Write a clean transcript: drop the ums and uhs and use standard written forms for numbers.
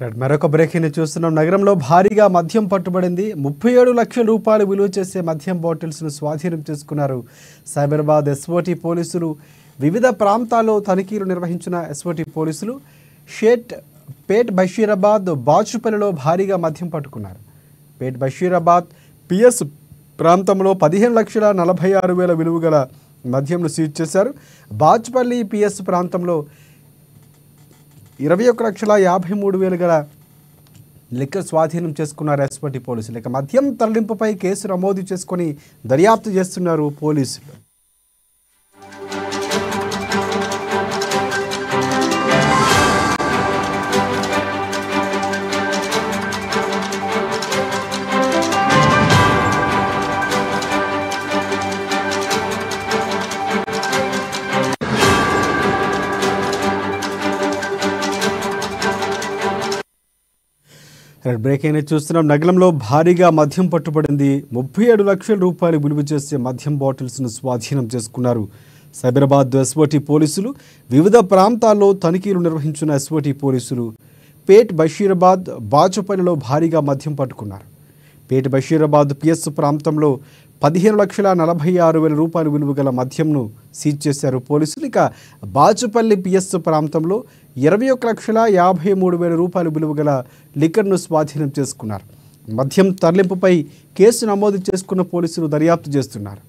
మరొక బ్రేకింగ్ చూస్తున్నాం. నగరంలో భారీగా మద్యం పట్టుబడింది. 37 లక్షల రూపాయలు విలువ చేసే మద్యం బాటిల్స్ను స్వాధీనం చేసుకున్నారు సైబరాబాద్ ఎస్ఓటీ పోలీసులు. వివిధ ప్రాంతాల్లో తనిఖీలు నిర్వహించిన ఎస్ఓటీ పోలీసులు పేట్ బషీరాబాద్ బాచుపల్లిలో భారీగా మద్యం పట్టుకున్నారు. పేట్ బషీరాబాద్ పిఎస్ ప్రాంతంలో 15,46,000 విలువ గల మద్యంను సీజ్ చేశారు. బాచుపల్లి పిఎస్ ప్రాంతంలో 21,53,000 గల లిక్కర్ స్వాధీనం చేసుకున్నారు ఎస్ఓటీ పోలీసులు. ఇక మద్యం తరలింపుపై కేసు నమోదు చేసుకొని దర్యాప్తు చేస్తున్నారు పోలీసులు. బ్రేకింగ్ చూస్తున్నాం. నగరంలో భారీగా మద్యం పట్టుబడింది. 37 లక్షల రూపాయలు విలువ చేసే మద్యం బాటిల్స్ను స్వాధీనం చేసుకున్నారు సైబరాబాద్ ఎస్ఓటీ పోలీసులు. వివిధ ప్రాంతాల్లో తనిఖీలు నిర్వహించిన ఎస్ఓటీ పోలీసులు పేట్ బషీరాబాద్ బాచుపల్లిలో భారీగా మద్యం పట్టుకున్నారు. పేట్ బషీరాబాద్ పిఎస్ ప్రాంతంలో 15,46,000 రూపాయలు విలువ గల మద్యంను సీజ్ చేశారు పోలీసులు. ఇక బాచుపల్లి పిఎస్ ప్రాంతంలో 21,53,000 రూపాయలు విలువ గల లిక్కర్ను స్వాధీనం చేసుకున్నారు. మద్యం తరలింపుపై కేసు నమోదు చేసుకున్న పోలీసులు దర్యాప్తు చేస్తున్నారు.